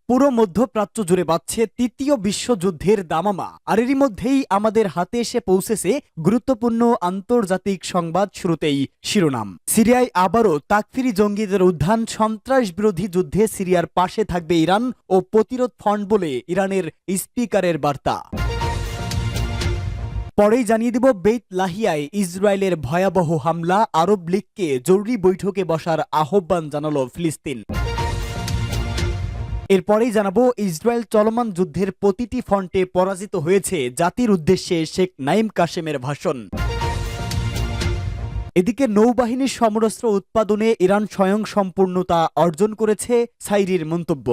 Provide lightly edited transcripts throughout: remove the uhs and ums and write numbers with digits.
পুরো মধ্যপ্রাচ্য জুড়ে বাজছে তৃতীয় বিশ্বযুদ্ধের দামামা। আর এরই মধ্যেই আমাদের হাতে এসে পৌঁছেছে গুরুত্বপূর্ণ আন্তর্জাতিক সংবাদ। শুরুতেই শিরোনাম। সিরিয়ায় আবারও তাকফিরি জঙ্গিদের উত্থান, সন্ত্রাস বিরোধী যুদ্ধে সিরিয়ার পাশে থাকবে ইরান ও প্রতিরোধ ফ্রন্ট বলে ইরানের স্পিকারের বার্তা। পরেই জানিয়ে দিব বেইত লাহিয়ায় ইসরায়েলের ভয়াবহ হামলা, আরব লীগকে জরুরি বৈঠকে বসার আহ্বান জানালো ফিলিস্তিন। এরপরেই জানাবো ইসরায়েল চলমান যুদ্ধের প্রতিটি ফ্রন্টে পরাজিত হয়েছে, জাতির উদ্দেশ্যে শেখ নাঈম কাশেমের ভাষণ। এদিকে নৌবাহিনীর সমরাস্ত্র উৎপাদনে ইরান স্বয়ংসম্পূর্ণতা অর্জন করেছে, সাইরির মন্তব্য।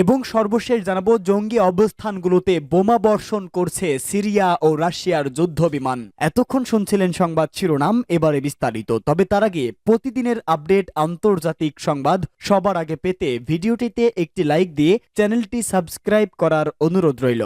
এবং সর্বশেষ জানাবো জঙ্গি অবস্থানগুলোতে বোমা বর্ষণ করছে সিরিয়া ও রাশিয়ার যুদ্ধ বিমান। এতক্ষণ শুনছিলেন সংবাদ শিরোনাম, এবারে বিস্তারিত। তবে তার আগে প্রতিদিনের আপডেট আন্তর্জাতিক সংবাদ সবার আগে পেতে ভিডিওটিতে একটি লাইক দিয়ে চ্যানেলটি সাবস্ক্রাইব করার অনুরোধ রইল।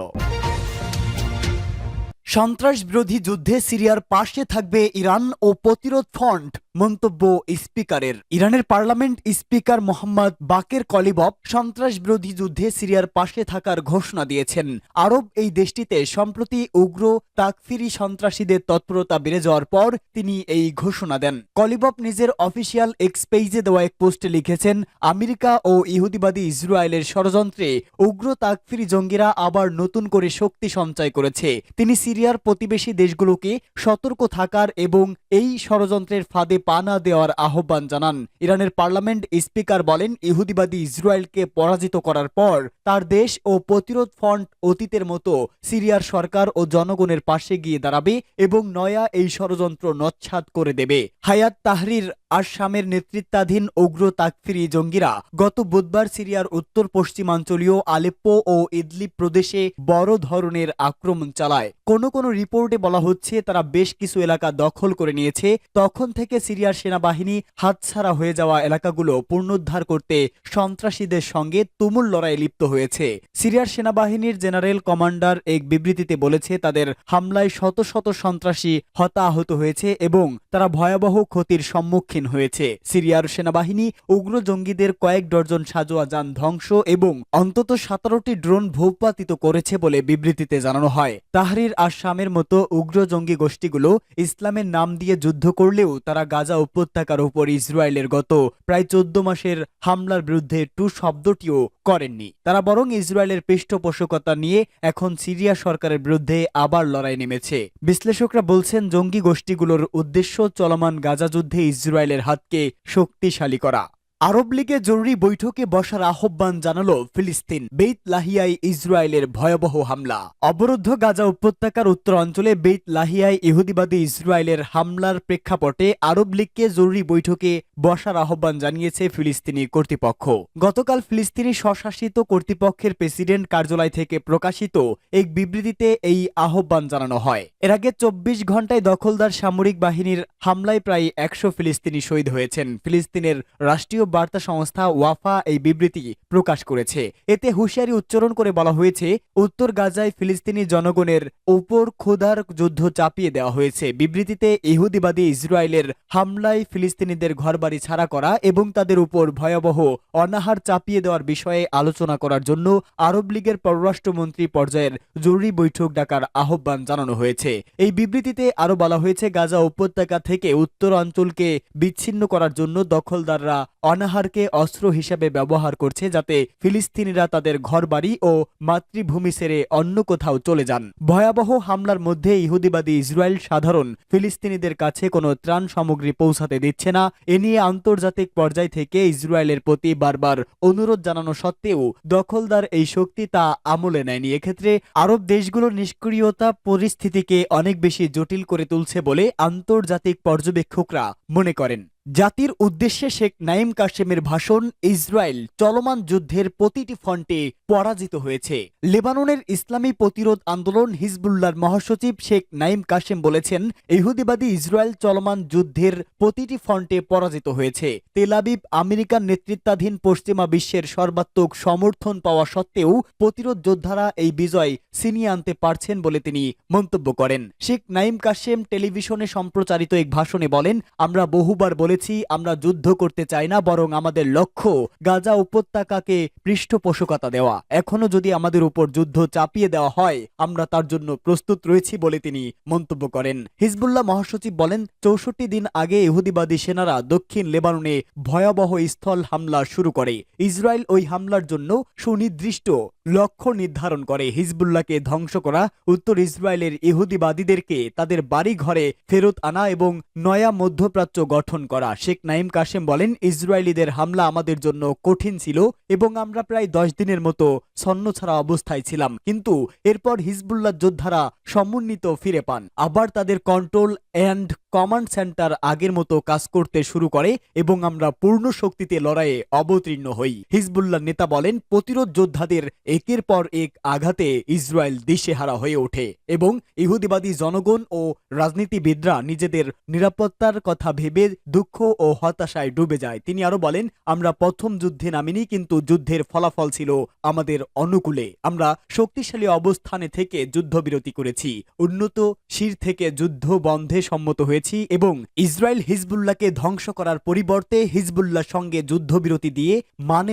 সন্ত্রাস বিরোধী যুদ্ধে সিরিয়ার পাশে থাকবে ইরান ও প্রতিরোধ ফ্রন্ট, মন্তব্য স্পিকারের। ইরানের পার্লামেন্ট স্পিকার মোহাম্মদ বাকের কলিবফ সন্ত্রাস বিরোধী যুদ্ধে সিরিয়ার পাশে থাকার ঘোষণা দিয়েছেন। আরব এই দেশটিতে সম্প্রতি উগ্র তাকফিরি সন্ত্রাসীদের তৎপরতা বেড়ে যাওয়ার পর তিনি এই ঘোষণা দেন। কলিবফ নিজের অফিসিয়াল এক্স পেজে দেওয়া এক পোস্টে লিখেছেন, আমেরিকা ও ইহুদিবাদী ইসরায়েলের ষড়যন্ত্রে উগ্র তাকফিরি জঙ্গিরা আবার নতুন করে শক্তি সঞ্চয় করেছে। তিনি সিরিয়ার প্রতিবেশী দেশগুলোকে সতর্ক থাকার এবং এই ষড়যন্ত্রের ফাঁদে পা না দেওয়ার আহ্বান জানান। ইরানের পার্লামেন্ট স্পিকার বলেন, ইহুদিবাদী ইসরায়েলকে পরাজিত করার পর তার দেশ ও প্রতিরোধ ফ্রন্ট অতীতের মতো সিরিয়ার সরকার ও জনগণের পাশে গিয়ে দাঁড়াবে এবং নয়া এই ষড়যন্ত্র নচ্ছাদ করে দেবে। হায়াত তাহরির আশ-শামের নেতৃত্বাধীন উগ্র তাকফিরি জঙ্গিরা গত বুধবার সিরিয়ার উত্তর পশ্চিমাঞ্চলীয় আলেপ্পো ও ইদলিব প্রদেশে বড় ধরনের আক্রমণ চালায়। কোনো রিপোর্টে বলা হচ্ছে তারা বেশ কিছু এলাকা দখল করে নিয়েছে। তখন থেকে সিরিয়ার সেনাবাহিনী হাতছাড়া হয়ে যাওয়া এলাকাগুলো পুনরুদ্ধার করতে সন্ত্রাসীদের সঙ্গে তুমুল লড়াইয়ে লিপ্ত হয়েছে। সিরিয়ার সেনাবাহিনীর জেনারেল কমান্ডার এক বিবৃতিতে বলেছে, তাদের হামলায় শত শত সন্ত্রাসী হতাহত হয়েছে এবং তারা ভয়াবহ ক্ষতির সম্মুখীন হয়েছে। সিরিয়ার সেনাবাহিনী উগ্র জঙ্গিদের কয়েক ডজন সাজোয়া যান ধ্বংস এবং অন্তত 17টি ড্রোন ভূপাতিত করেছে বলে বিবৃতিতে জানানো হয়। তাহরির আশ-শামের মতো উগ্র জঙ্গি গোষ্ঠীগুলো ইসলামের নাম দিয়ে যুদ্ধ করলেও তারা গাজা উপত্যকার উপর ইসরায়েলের গত প্রায় 14 মাসের হামলার বিরুদ্ধে টু শব্দটিও করেননি। তারা বরং ইসরায়েলের পৃষ্ঠপোষকতা নিয়ে এখন সিরিয়া সরকারের বিরুদ্ধে আবার লড়াই নেমেছে। বিশ্লেষকরা বলছেন, জঙ্গি গোষ্ঠীগুলোর উদ্দেশ্য চলমান গাজা যুদ্ধে ইসরায়েলের হাতকে শক্তিশালী করা। আরব লীগে জরুরি বৈঠকে বসার আহ্বান জানালো ফিলিস্তিন। বেইত লাহিয়ায় ইসরায়েলের ভয়াবহ হামলা। অবরুদ্ধ গাজা উপত্যকার উত্তর অঞ্চলে বেইত লাহিয়ায় ইহুদিবাদী ইসরায়েলের হামলার প্রেক্ষাপটে আরব লীগকে জরুরি বৈঠকে বসার আহ্বান জানিয়েছে ফিলিস্তিনি কর্তৃপক্ষ। গতকাল ফিলিস্তিনি স্বশাসিত কর্তৃপক্ষের প্রেসিডেন্ট কার্যালয় থেকে প্রকাশিত এক বিবৃতিতে এই আহ্বান জানানো হয়। এর আগে 24 ঘন্টায় দখলদার সামরিক বাহিনীর হামলায় প্রায় 100 ফিলিস্তিনি শহীদ হয়েছেন। ফিলিস্তিনের রাষ্ট্রীয় বার্তা সংস্থা ওয়াফা এই বিবৃতি প্রকাশ করেছে। এতে হুঁশিয়ারি উচ্চারণ করে বলা হয়েছে, উত্তর গাজায় ফিলিস্তিনি জনগণের উপর ক্ষুধার যুদ্ধ চাপিয়ে দেওয়া হয়েছে। বিবৃতিতে ইহুদিবাদী ইসরায়েলের হামলায় ফিলিস্তিনিদের ঘরবাড়ি ছাড়া করা এবং তাদের উপর ভয়াবহ অনাহার চাপিয়ে দেওয়ার বিষয়ে আলোচনা করার জন্য আরব লীগের পররাষ্ট্রমন্ত্রী পর্যায়ের জরুরি বৈঠক ডাকার আহ্বান জানানো হয়েছে। এই বিবৃতিতে আরো বলা হয়েছে, গাজা উপত্যকা থেকে উত্তর অঞ্চলকে বিচ্ছিন্ন করার জন্য দখলদাররা অনাহারকে অস্ত্র হিসেবে ব্যবহার করছে, যাতে ফিলিস্তিনিরা তাদের ঘরবাড়ি ও মাতৃভূমি ছেড়ে অন্য কোথাও চলে যান। ভয়াবহ হামলার মধ্যে ইহুদিবাদী ইসরায়েল সাধারণ ফিলিস্তিনিদের কাছে কোনো ত্রাণ সামগ্রী পৌঁছাতে দিচ্ছে না। এ নিয়ে আন্তর্জাতিক পর্যায় থেকে ইসরায়েলের প্রতি বারবার অনুরোধ জানানো সত্ত্বেও দখলদার এই শক্তি তা আমলে নেয়নি। এক্ষেত্রে আরব দেশগুলোর নিষ্ক্রিয়তা পরিস্থিতিকে অনেক বেশি জটিল করে তুলছে বলে আন্তর্জাতিক পর্যবেক্ষকরা মনে করেন। জাতির উদ্দেশ্যে শেখ নাঈম কাশেমের ভাষণ। ইসরায়েল চলমান যুদ্ধের প্রতিটি ফ্রন্টে পরাজিত হয়েছে। লেবাননের ইসলামী প্রতিরোধ আন্দোলন হিজবুল্লাহর মহাসচিব শেখ নাঈম কাশেম বলেছেন, ইহুদিবাদী ইসরায়েল চলমান যুদ্ধের প্রতিটি ফ্রন্টে পরাজিত হয়েছে। তেল আবিব আমেরিকার নেতৃত্বাধীন পশ্চিমা বিশ্বের সর্বাত্মক সমর্থন পাওয়া সত্ত্বেও প্রতিরোধ যোদ্ধারা এই বিজয় ছিনিয়ে আনতে পারছেন বলে তিনি মন্তব্য করেন। শেখ নাঈম কাশেম টেলিভিশনে সম্প্রচারিত এক ভাষণে বলেন, আমরা বহুবার বলেছি আমরা যুদ্ধ করতে চাই না, বরং আমাদের লক্ষ্য গাজা উপত্যকাকে পৃষ্ঠপোষকতা দেওয়া। এখনো যদি আমাদের উপর যুদ্ধ চাপিয়ে দেওয়া হয় আমরা তার জন্য প্রস্তুত রয়েছি বলে তিনি মন্তব্য করেন। হিজবুল্লাহ মহাসচিব বলেন, ৬৪ দিন আগে ইহুদিবাদী সেনারা দক্ষিণ লেবাননে ভয়াবহ স্থল হামলা শুরু করে। ইসরায়েল ওই হামলার জন্য সুনির্দিষ্ট লক্ষ্য নির্ধারণ করে। হিজবুল্লাহকে ধ্বংস করা, উত্তর ইসরায়েলের ইহুদিবাদীদেরকে তাদের বাড়ি ঘরে ফেরত আনা এবং নয়া মধ্যপ্রাচ্য গঠন করা। শেখ নাঈম কাশেম বলেন, ইসরায়েলিদের হামলা আমাদের জন্য কঠিন ছিল এবং আমরা প্রায় 10 দিনের মতো ছন্নছাড়া অবস্থায় ছিলাম, কিন্তু এরপর হিজবুল্লাহ যোদ্ধারা সমন্বিত ফিরে পান। আবার তাদের কন্ট্রোল অ্যান্ড কমান্ড সেন্টার আগের মতো কাজ করতে শুরু করে এবং আমরা পূর্ণ শক্তিতে লড়াইয়ে অবতীর্ণ হই। হিজবুল্লাহ নেতা বলেন, প্রতিরোধ যোদ্ধাদের একের পর এক আঘাতে ইসরায়েল দিশেহারা হয়ে ওঠে এবং ইহুদিবাদী জনগণ ও রাজনীতিবিদরা নিজেদের নিরাপত্তার কথা ভেবে দুঃখ ও হতাশায় ডুবে যায়। তিনি আরো বলেন, আমরা প্রথম যুদ্ধে নামিনি, কিন্তু যুদ্ধের ফলাফল ছিল আমাদের অনুকূলে। আমরা শক্তিশালী অবস্থানে থেকে যুদ্ধবিরতি করেছি, উন্নত শির থেকে যুদ্ধ বন্ধে সম্মত হয়েছি এবং ইসরায়েল হিজবুল্লাহকে ধ্বংস করার পরিবর্তে হিজবুল্লাহর সঙ্গে যুদ্ধবিরতি দিয়ে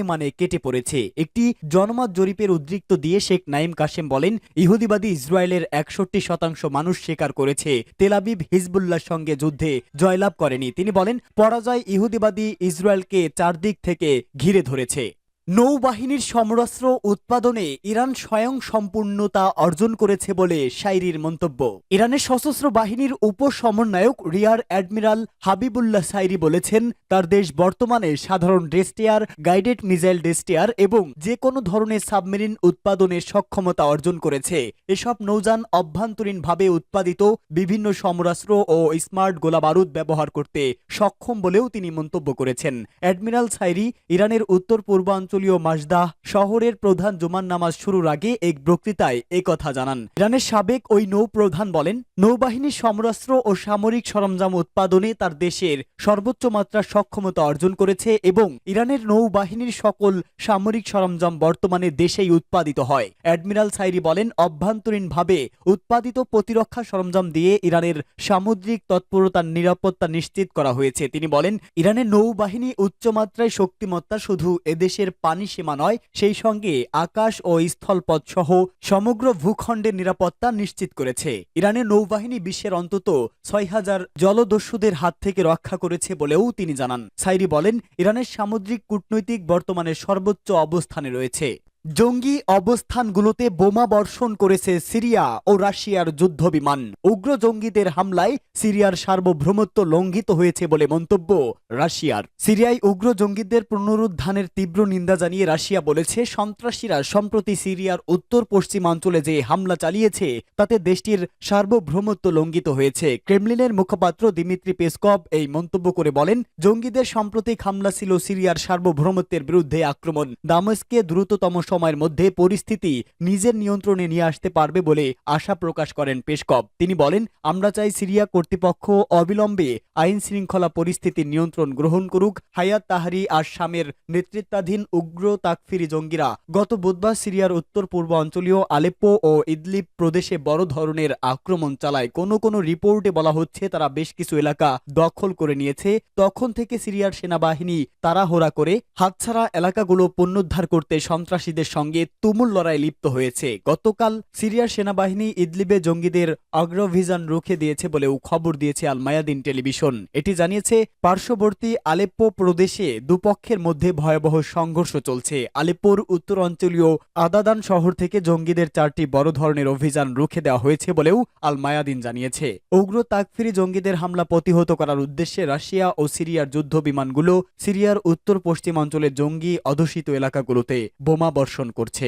মানে কেটে পড়েছে। একটি জনমত জরিপের উদ্ধৃত দিয়ে শেখ নাঈম কাশেম বলেন, ইহুদিবাদী ইসরায়েলের 61% মানুষ স্বীকার করেছে তেল আবিব হিজবুল্লাহর সঙ্গে যুদ্ধে জয়লাভ করেনি। তিনি বলেন, পরাজয় ইহুদিবাদী ইসরায়েলকে চারদিক থেকে ঘিরে ধরেছে। নৌবাহিনীর সমরাস্ত্র উৎপাদনে ইরান স্বয়ং সম্পূর্ণতা অর্জন করেছে বলে সাইরির মন্তব্য। ইরানের সশস্ত্র বাহিনীর উপসমন্বয়ক রিয়ার অ্যাডমিরাল হাবিবুল্লাহ সাইরি বলেছেন, তার দেশ বর্তমানে সাধারণ ডেস্টিয়ার, গাইডেড মিসাইল ডেস্টিয়ার এবং যে কোনো ধরনের সাবমেরিন উৎপাদনের সক্ষমতা অর্জন করেছে। এসব নৌযান অভ্যন্তরীণভাবে উৎপাদিত বিভিন্ন সমরাস্ত্র ও স্মার্ট গোলাবারুদ ব্যবহার করতে সক্ষম বলেও তিনি মন্তব্য করেছেন। অ্যাডমিরাল সাইরি ইরানের উত্তর পূর্বাঞ্চল মাজদাহ শহরের প্রধান জুমার নামাজ শুরুর আগে এক বক্তৃতায় একথা জানান। ইরানের সাবেক ওই নৌ প্রধান বলেন, নৌবাহিনীর সমরাস্ত্র ও সামরিক সরঞ্জাম উৎপাদনে তার দেশের সর্বোচ্চ মাত্রার সক্ষমতা অর্জন করেছে এবং ইরানের নৌবাহিনীর সকল সামরিক সরঞ্জাম বর্তমানে দেশেই উৎপাদিত হয়। অ্যাডমিরাল সাইরি বলেন, অভ্যন্তরীণভাবে উৎপাদিত প্রতিরক্ষা সরঞ্জাম দিয়ে ইরানের সামুদ্রিক তৎপরতার নিরাপত্তা নিশ্চিত করা হয়েছে। তিনি বলেন, ইরানের নৌবাহিনী উচ্চমাত্রায় শক্তিমত্তা শুধু এদেশের পানি সীমা নয়, সেই সঙ্গে আকাশ ও স্থলপথ সহ সমগ্র ভূখণ্ডের নিরাপত্তা নিশ্চিত করেছে। ইরানের নৌবাহিনী বিশ্বের অন্তত 6000 জলদস্যুদের হাত থেকে রক্ষা করেছে বলেও তিনি জানান। সাইরি বলেন, ইরানের সামুদ্রিক কূটনৈতিক বর্তমানে সর্বোচ্চ অবস্থানে রয়েছে। জঙ্গি অবস্থানগুলোতে বোমা বর্ষণ করেছে সিরিয়া ও রাশিয়ার যুদ্ধবিমান। উগ্র জঙ্গিদের হামলায় সিরিয়ার সার্বভৌমত্ব লঙ্ঘিত হয়েছে বলে মন্তব্য রাশিয়ার। সিরিয়ায় উগ্র জঙ্গিদের পুনরুত্থানের তীব্র নিন্দা জানিয়ে রাশিয়া বলেছে, সন্ত্রাসীরা সম্প্রতি সিরিয়ার উত্তর পশ্চিমাঞ্চলে যে হামলা চালিয়েছে তাতে দেশটির সার্বভৌমত্ব লঙ্ঘিত হয়েছে। ক্রেমলিনের মুখপাত্র দিমিত্রি পেসকভ এই মন্তব্য করে বলেন, জঙ্গিদের সাম্প্রতিক হামলা ছিল সিরিয়ার সার্বভৌমত্বের বিরুদ্ধে আক্রমণ। দামেস্কে দ্রুততম সময়ের মধ্যে পরিস্থিতি নিজের নিয়ন্ত্রণে নিয়ে আসতে পারবে বলে আশা প্রকাশ করেন পেসকভ। তিনি বলেন, আমরা চাই সিরিয়া কর্তৃপক্ষ অবিলম্বে আইন শৃঙ্খলা পরিস্থিতির নিয়ন্ত্রণ গ্রহণ করুক। হায়াত তাহরি আর শামের নেতৃত্বাধীন উগ্র তাকফিরি জঙ্গিরা গত বুধবার সিরিয়ার উত্তর পূর্ব অঞ্চলীয় আলেপ্পো ও ইদলিব প্রদেশে বড় ধরনের আক্রমণ চালায়। কোনো রিপোর্টে বলা হচ্ছে তারা বেশ কিছু এলাকা দখল করে নিয়েছে। তখন থেকে সিরিয়ার সেনাবাহিনী তাড়াহুড়া করে হাতছাড়া এলাকাগুলো পুনরুদ্ধার করতে সন্ত্রাসীদের সঙ্গে তুমুল লড়াই লিপ্ত হয়েছে। গতকাল সিরিয়ার সেনাবাহিনী ইদলিবে জঙ্গিদের অগ্রভিযান রুখে দিয়েছে বলেও খবর দিয়েছে আল মায়াদিন টেলিভিশন। এটি জানিয়েছে, পার্শ্ববর্তী আলেপ্পো প্রদেশে দুপক্ষের মধ্যে ভয়াবহ সংঘর্ষ চলছে। আলেপ্পোর উত্তর অঞ্চলীয় আদাদান শহর থেকে জঙ্গিদের 4টি বড় ধরনের অভিযান রুখে দেওয়া হয়েছে বলেও আল মায়াদিন জানিয়েছে। উগ্র তাকফিরি জঙ্গিদের হামলা প্রতিহত করার উদ্দেশ্যে রাশিয়া ও সিরিয়ার যুদ্ধ বিমানগুলো সিরিয়ার উত্তর পশ্চিমাঞ্চলের জঙ্গি অধ্যুষিত এলাকাগুলোতে বোমা বর্ষণ করছে।